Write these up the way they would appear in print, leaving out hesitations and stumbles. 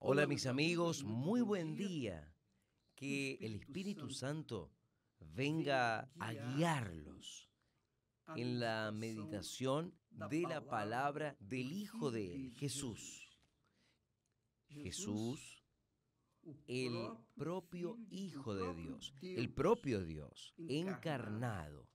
Hola mis amigos, muy buen día. Que el Espíritu Santo venga a guiarlos en la meditación de la palabra del Hijo de Él, Jesús. Jesús, el propio Hijo de Dios, el propio Dios encarnado,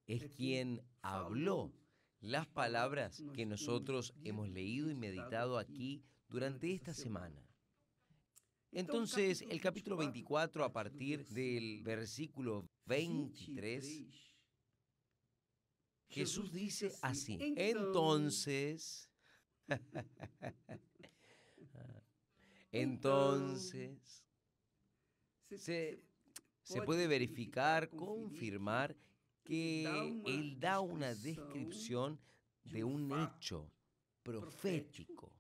es quien habló las palabras que nosotros hemos leído y meditado aquí durante esta semana. Entonces, el capítulo 24, a partir del versículo 23, Jesús dice así: entonces, se puede verificar, confirmar que Él da una descripción de un hecho profético.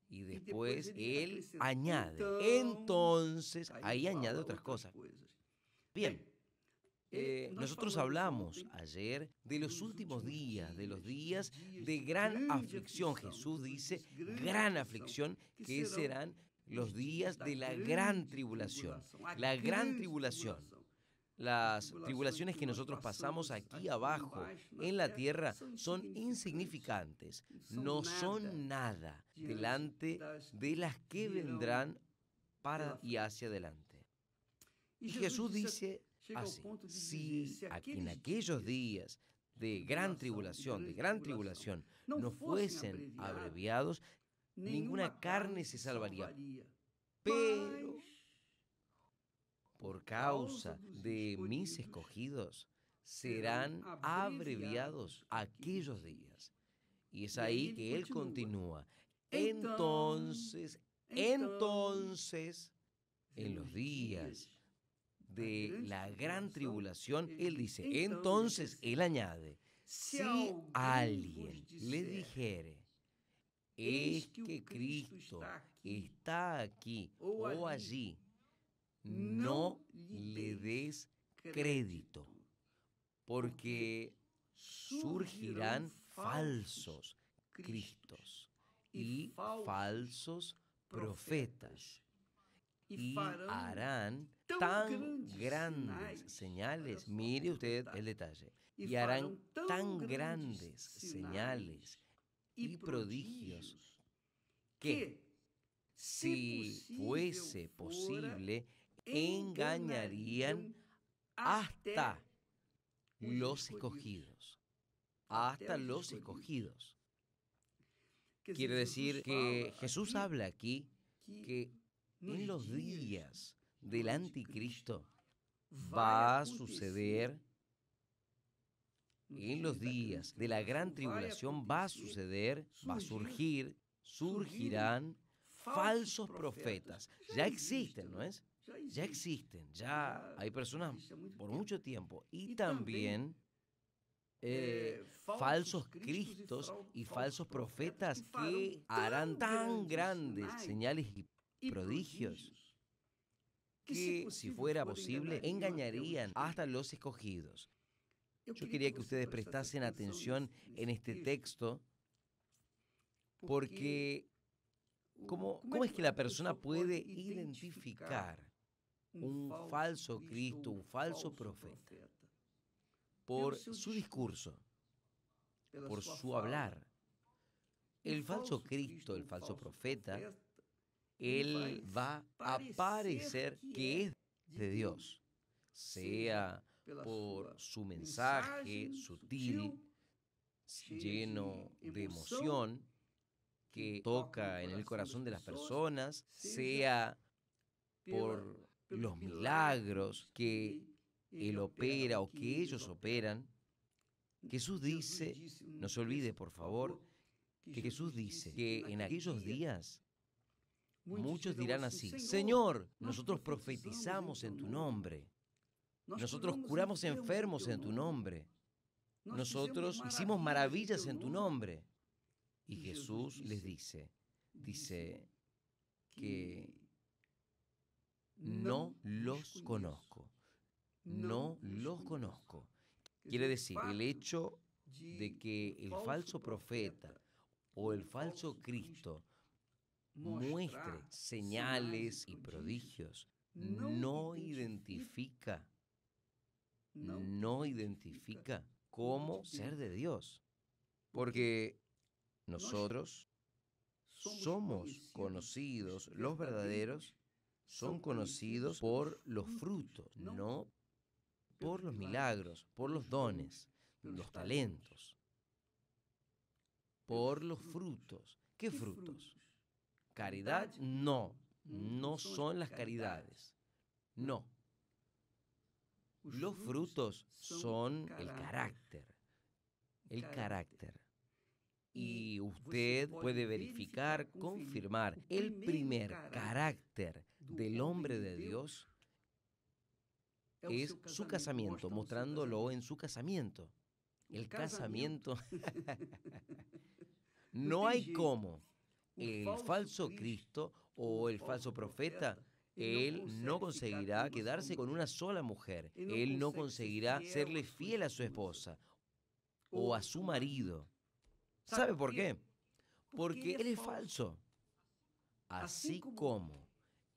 Y después Él añade. Entonces, ahí añade otras cosas. Bien, nosotros hablamos ayer de los últimos días, de los días de gran aflicción. Jesús dice gran aflicción, que serán los días de la gran tribulación. La gran tribulación. Las tribulaciones que nosotros pasamos aquí abajo en la tierra son insignificantes, no son nada delante de las que vendrán para y hacia adelante. Y Jesús dice así: si en aquellos días de gran tribulación, no fuesen abreviados, ninguna carne se salvaría. Pero por causa de mis escogidos, serán abreviados aquellos días. Y es ahí que Él continúa. Entonces, en los días de la gran tribulación, Él dice, entonces Él añade, si alguien le dijere, es que Cristo está aquí o allí, no le des crédito, porque surgirán falsos cristos y falsos profetas, y harán tan grandes señales, mire usted el detalle, y harán tan grandes señales y prodigios que, si fuese posible, engañarían hasta los escogidos. Hasta los escogidos. Quiere decir que Jesús habla aquí que en los días del anticristo va a suceder, en los días de la gran tribulación va a surgirán falsos profetas. Ya existen, ¿no es? Ya existen, ya hay personas por mucho tiempo. Y también falsos cristos y falsos profetas que harán tan grandes señales y prodigios que, si fuera posible, engañarían hasta los escogidos. Yo quería que ustedes prestasen atención en este texto, porque ¿cómo es que la persona puede identificar un falso Cristo, un falso profeta? Por su discurso, por su hablar. El falso Cristo, el falso profeta, él va a parecer que es de Dios, sea por su mensaje sutil, lleno de emoción, que toca en el corazón de las personas, sea por los milagros que Él opera o que ellos operan. Jesús dice, no se olvide por favor, que Jesús dice que en aquellos días muchos dirán así: Señor, nosotros profetizamos en tu nombre, nosotros curamos enfermos en tu nombre, nosotros hicimos maravillas en tu nombre. Y Jesús les dice que no los conozco, no los conozco. Quiere decir, el hecho de que el falso profeta o el falso Cristo muestre señales y prodigios, no identifica cómo ser de Dios. Porque nosotros somos conocidos, los verdaderos son conocidos por los frutos, no por los milagros, por los dones, los talentos, por los frutos. ¿Qué frutos? Caridad, no, no son las caridades, no. Los frutos son el carácter. Y usted puede verificar, confirmar el primer carácter del hombre de Dios es su casamiento, mostrándolo en su casamiento. El casamiento. No hay cómo el falso Cristo o el falso profeta, él no conseguirá quedarse con una sola mujer. Él no conseguirá serle fiel a su esposa o a su marido. ¿Sabe por qué? Porque él es falso. Así como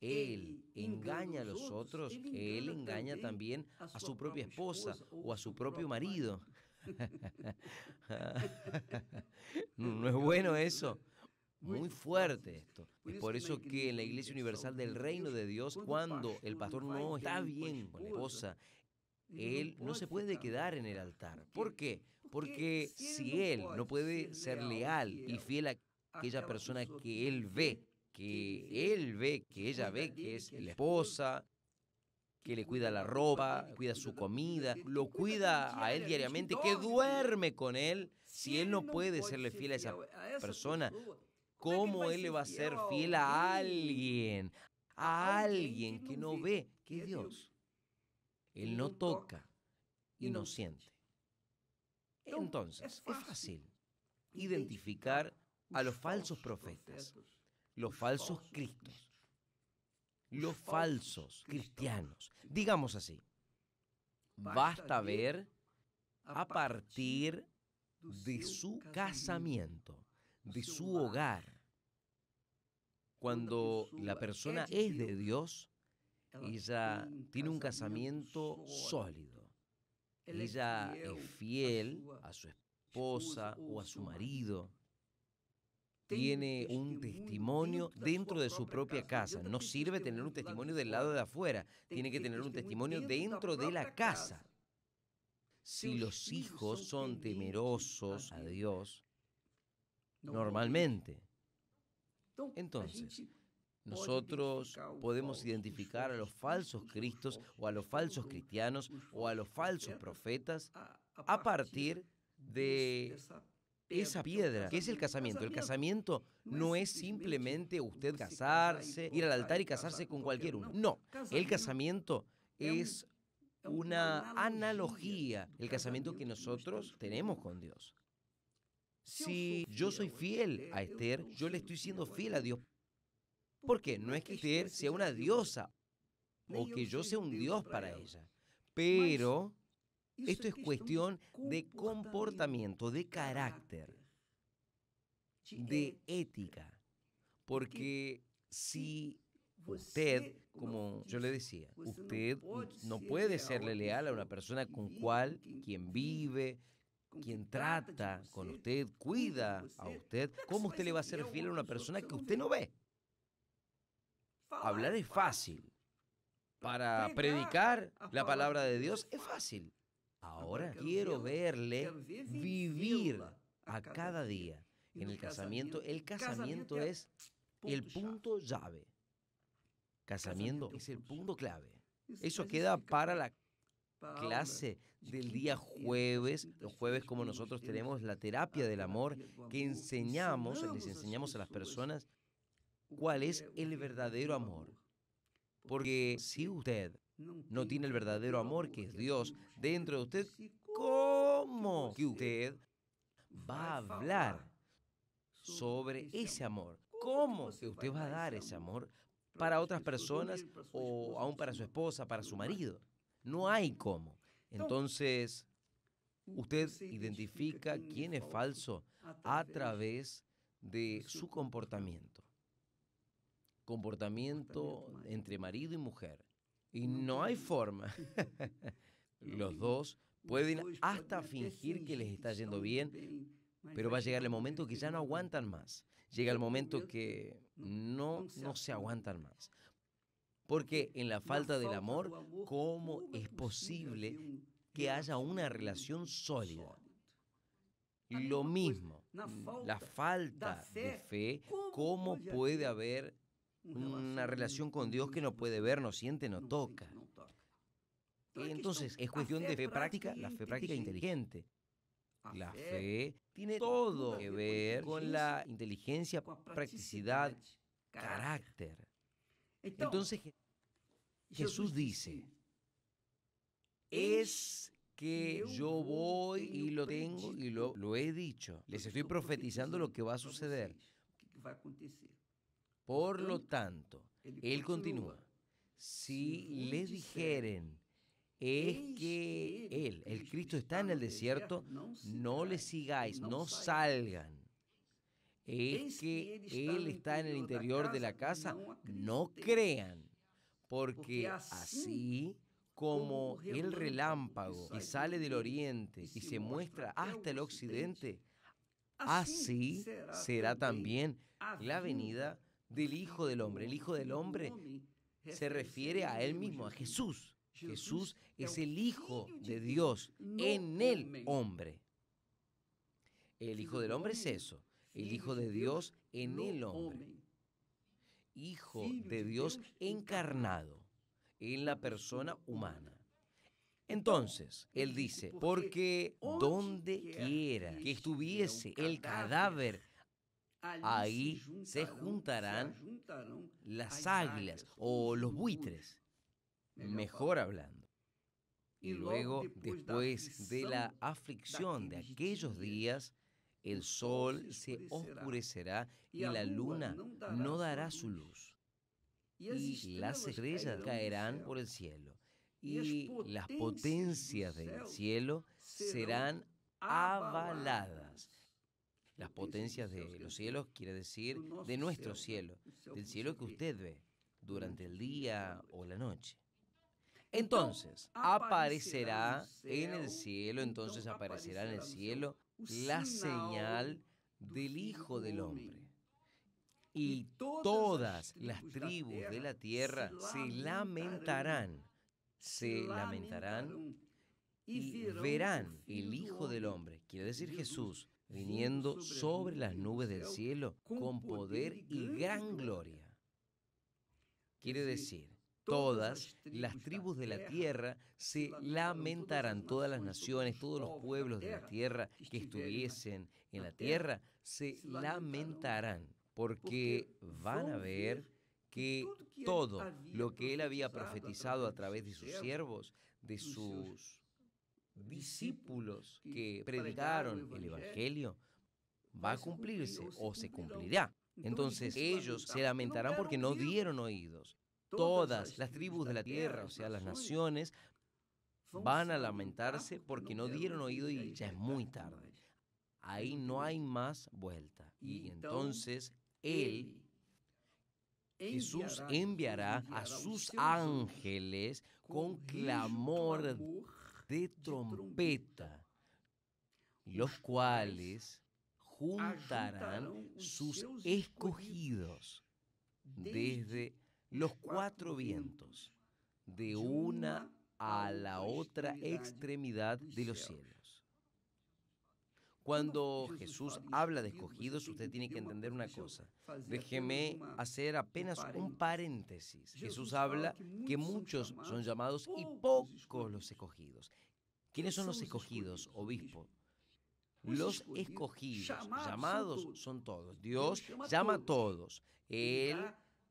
él engaña a los otros, él engaña también a su propia esposa o a su propio marido. ¿No es bueno eso? Muy fuerte esto. Es por eso que en la Iglesia Universal del Reino de Dios, cuando el pastor no está bien con la esposa, él no se puede quedar en el altar. ¿Por qué? Porque si él no puede ser leal y fiel a aquella persona que él ve, que ella ve que es la esposa, que le cuida la ropa, cuida su comida, lo cuida a él diariamente, que duerme con él, si él no puede serle fiel a esa persona, ¿cómo él le va a ser fiel a alguien? A alguien que no ve, que es Dios. Él no toca y no siente. Entonces, es fácil identificar a los falsos profetas, los falsos cristos, los falsos cristianos. Digamos así, basta ver a partir de su casamiento, de su hogar. Cuando la persona es de Dios, ella tiene un casamiento sólido. Ella es fiel a su esposa o a su marido. Tiene un testimonio dentro de su propia casa. No sirve tener un testimonio del lado de afuera. Tiene que tener un testimonio dentro de la casa. Si los hijos son temerosos a Dios, normalmente, entonces, nosotros podemos identificar a los falsos cristos o a los falsos cristianos o a los falsos profetas a partir de esa piedra, que es el casamiento. El casamiento no es simplemente usted casarse, ir al altar y casarse con cualquier uno. No, el casamiento es una analogía, el casamiento que nosotros tenemos con Dios. Si yo soy fiel a Esther, yo le estoy siendo fiel a Dios. ¿Por qué? No es que Esther sea una diosa o que yo sea un dios para ella, pero esto es cuestión de comportamiento, de carácter, de ética. Porque si usted, como yo le decía, usted no puede serle leal a una persona con quien vive, quien trata con usted, cuida a usted, ¿cómo usted le va a ser fiel a una persona que usted no ve? Hablar es fácil. Para predicar la palabra de Dios es fácil. Ahora quiero verle vivir a cada día. En el casamiento es el punto llave. Casamiento es el punto clave. Eso queda para la clase del día jueves. Los jueves, como nosotros tenemos la terapia del amor, que les enseñamos a las personas cuál es el verdadero amor. Porque si usted no tiene el verdadero amor, que es Dios, dentro de usted, ¿cómo que usted va a hablar sobre ese amor? ¿Cómo que usted va a dar ese amor para otras personas o aún para su esposa, para su marido? No hay cómo. Entonces, usted identifica quién es falso a través de su comportamiento. comportamiento entre marido y mujer. Y no hay forma. Los dos pueden hasta fingir que les está yendo bien, pero va a llegar el momento que ya no aguantan más. Llega el momento que no se aguantan más. Porque en la falta del amor, ¿cómo es posible que haya una relación sólida? Lo mismo, la falta de fe, ¿cómo puede haber una relación con Dios que no puede ver, no siente, no toca? Entonces, es cuestión de fe práctica, la fe práctica inteligente. La fe tiene todo que ver con la inteligencia, practicidad, carácter. Entonces, Jesús dice, es que yo voy y lo tengo y lo he dicho. Les estoy profetizando lo que va a suceder. Por lo tanto, Él continúa, si les dijeren, es que el Cristo está en el desierto, no le sigáis, no salgan. Es que Él está en el interior de la casa, no crean, porque así como el relámpago que sale del oriente y se muestra hasta el occidente, así será también la venida del Hijo del Hombre. El Hijo del Hombre se refiere a Él mismo, a Jesús. Jesús es el Hijo de Dios en el hombre. El Hijo del Hombre es eso, el Hijo de Dios en el hombre. Hijo de Dios encarnado en la persona humana. Entonces, Él dice, porque donde quiera que estuviese el cadáver, ahí se juntarán las águilas o los buitres, mejor hablando. Y luego, después de la aflicción de aquellos días, el sol se oscurecerá y la luna no dará su luz. Y las estrellas caerán por el cielo. Y las potencias del cielo serán avaladas. Las potencias de los cielos quiere decir de nuestro cielo, del cielo que usted ve durante el día o la noche. Entonces aparecerá en el cielo, la señal del Hijo del Hombre. Y todas las tribus de la tierra se lamentarán y verán el Hijo del Hombre, quiere decir Jesús, viniendo sobre las nubes del cielo con poder y gran gloria. Quiere decir, todas las tribus de la tierra se lamentarán, todas las naciones, todos los pueblos de la tierra que estuviesen en la tierra se lamentarán, porque van a ver que todo lo que Él había profetizado a través de sus siervos, de sus discípulos que predicaron el Evangelio, va a cumplirse o se cumplirá. Entonces ellos se lamentarán porque no dieron oídos. Todas las tribus de la tierra, o sea, las naciones, van a lamentarse porque no dieron oído y ya es muy tarde. Ahí no hay más vuelta. Y entonces Jesús enviará a sus ángeles con clamor de trompeta, los cuales juntarán sus escogidos desde los cuatro vientos, de una a la otra extremidad de los cielos. Cuando Jesús habla de escogidos, usted tiene que entender una cosa. Déjeme hacer apenas un paréntesis. Jesús habla que muchos son llamados y pocos los escogidos. ¿Quiénes son los escogidos, obispo? Los escogidos, llamados son todos. Dios llama a todos. Él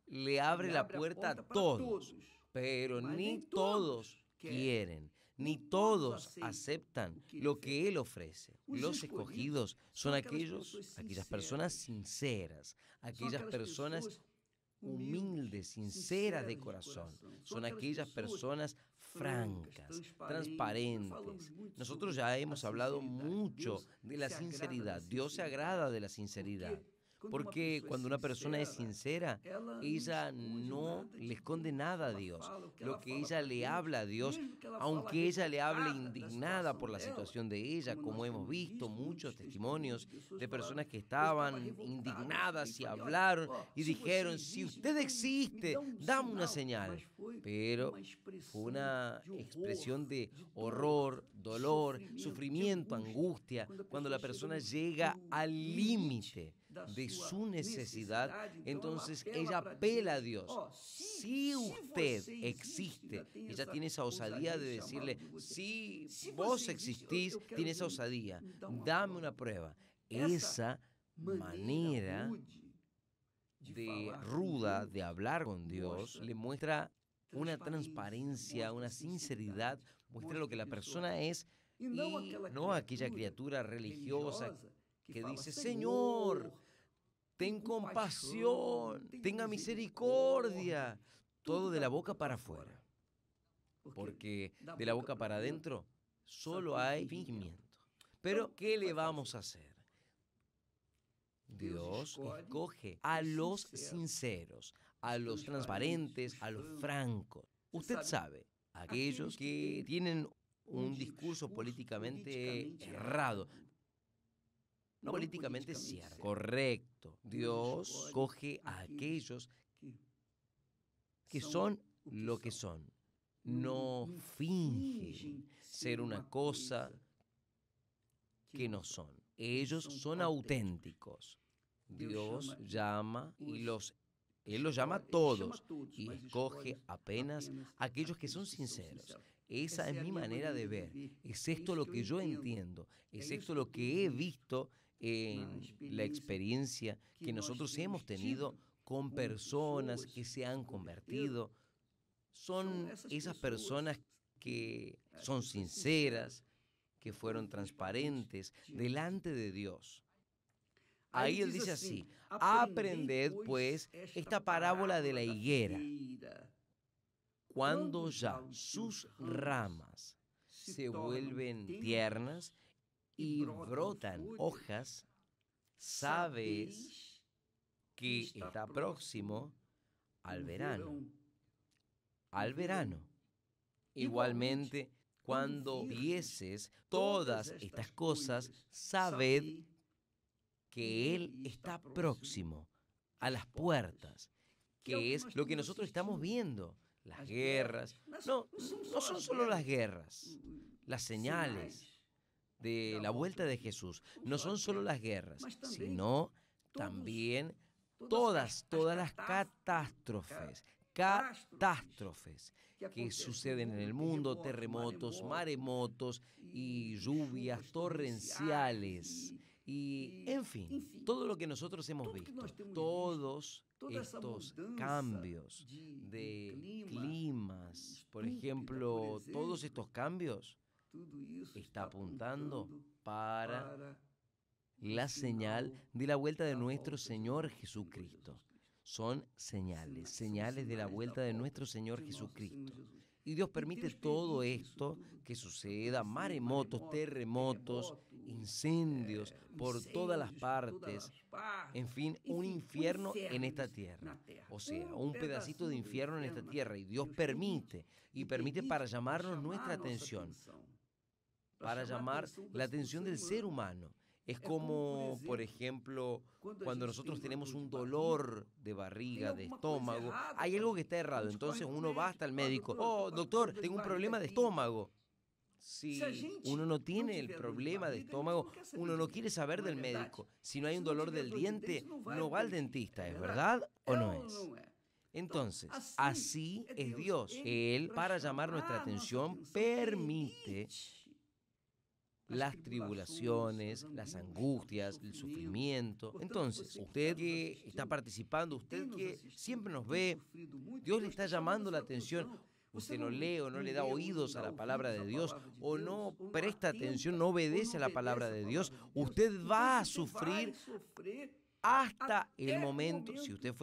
le abre la puerta a todos, pero ni todos quieren, ni todos aceptan lo que Él ofrece. Los escogidos son aquellas personas sinceras, aquellas personas humildes, sinceras de corazón. Son aquellas personas francas, transparentes. Nosotros ya hemos hablado mucho de la sinceridad. Dios se agrada de la sinceridad. Porque cuando una persona es sincera, ella no le esconde nada a Dios. Lo que ella le habla a Dios, aunque ella le hable indignada por la situación de ella, como hemos visto muchos testimonios de personas que estaban indignadas y hablaron y dijeron, si usted existe, dame una señal. Pero fue una expresión de horror, dolor, sufrimiento, angustia, cuando la persona llega al límite de su necesidad, entonces ella apela a Dios. Si usted existe, ella tiene esa osadía de decirle, si vos existís, tiene esa osadía, dame una prueba. Esa manera de ruda de hablar con Dios le muestra una transparencia, una sinceridad, muestra lo que la persona es y no aquella criatura religiosa que dice, Señor, ten compasión, tenga misericordia, todo de la boca para afuera, porque de la boca para adentro solo hay fingimiento. Pero, ¿qué le vamos a hacer? Dios escoge a los sinceros, a los transparentes, a los francos. Usted sabe, aquellos que tienen un discurso políticamente errado, no políticamente cierto, correcto. Dios escoge a aquellos que son lo que son. No fingen ser una cosa que no son. Ellos son auténticos. Dios llama y Él los llama a todos y escoge apenas a aquellos que son sinceros. Esa es mi manera de ver. Es esto lo que yo entiendo. Es esto lo que he visto en la experiencia que nosotros hemos tenido con personas que se han convertido. Son esas personas que son sinceras, que fueron transparentes delante de Dios. Ahí él dice así, aprended pues esta parábola de la higuera. Cuando ya sus ramas se vuelven tiernas y brotan hojas, sabes que está próximo al verano. Al verano. Igualmente, cuando vieses todas estas cosas, sabed que Él está próximo a las puertas, que es lo que nosotros estamos viendo. Las guerras, no son solo las guerras, las señales de la vuelta de Jesús, no son solo las guerras, sino también todas las catástrofes que suceden en el mundo, terremotos, maremotos y lluvias torrenciales. Y, en fin, todo lo que nosotros hemos visto, todos estos cambios de climas, por ejemplo, todos estos cambios, está apuntando para la señal de la vuelta de nuestro Señor Jesucristo. Son señales de la vuelta de nuestro Señor Jesucristo. Y Dios permite todo esto que suceda, maremotos, terremotos, incendios por todas las partes, en fin, un infierno en esta tierra. O sea, un pedacito de infierno en esta tierra. Y Dios permite para llamarnos nuestra atención, para llamar la atención del ser humano. Es como, por ejemplo, cuando nosotros tenemos un dolor de barriga, de estómago, hay algo que está errado. Entonces uno va hasta el médico. Oh, doctor, tengo un problema de estómago. Si uno no tiene el problema de estómago, uno no quiere saber del médico. Si no hay un dolor del diente, no va al dentista, ¿es verdad o no es? Entonces, así es Dios. Él, para llamar nuestra atención, permite las tribulaciones, las angustias, el sufrimiento. Entonces, usted que está participando, usted que siempre nos ve, Dios le está llamando la atención. Usted no lee o no le da oídos a la palabra de Dios o no presta atención, no obedece a la palabra de Dios. Usted va a sufrir hasta el momento, si usted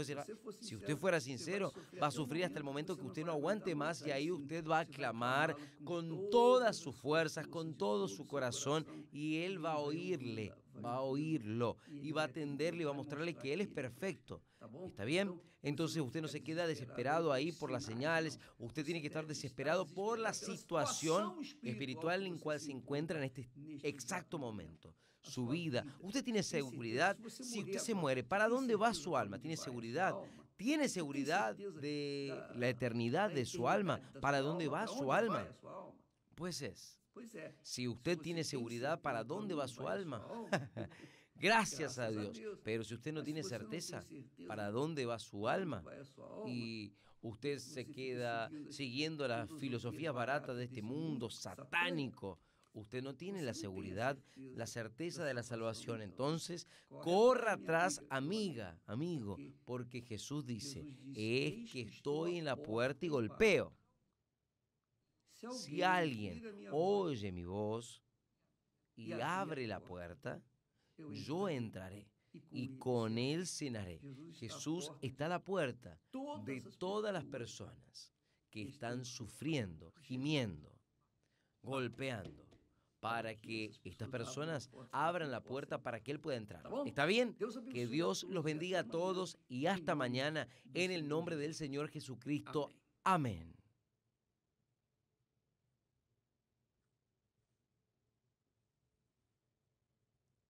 fuera sincero, va a sufrir hasta el momento que usted no aguante más y ahí usted va a clamar con todas sus fuerzas, con todo su corazón y Él va a oírle va a oírlo y va a atenderle y va a mostrarle que Él es perfecto. ¿Está bien? Entonces usted no se queda desesperado ahí por las señales. Usted tiene que estar desesperado por la situación espiritual en cual se encuentra en este exacto momento. Su vida. Usted tiene seguridad. Si usted se muere, ¿para dónde va su alma? ¿Tiene seguridad? ¿Tiene seguridad de la eternidad de su alma? ¿Para dónde va su alma? Pues es. Si usted tiene seguridad para dónde va su alma, gracias a Dios. Pero si usted no tiene certeza para dónde va su alma y usted se queda siguiendo las filosofías baratas de este mundo satánico, usted no tiene la seguridad, la certeza de la salvación. Entonces, corra atrás, amiga, amigo, porque Jesús dice, es que estoy en la puerta y golpeo. Si alguien oye mi voz y abre la puerta, yo entraré y con él cenaré. Jesús está a la puerta de todas las personas que están sufriendo, gimiendo, golpeando, para que estas personas abran la puerta para que Él pueda entrar. ¿Está bien? Que Dios los bendiga a todos y hasta mañana en el nombre del Señor Jesucristo. Amén.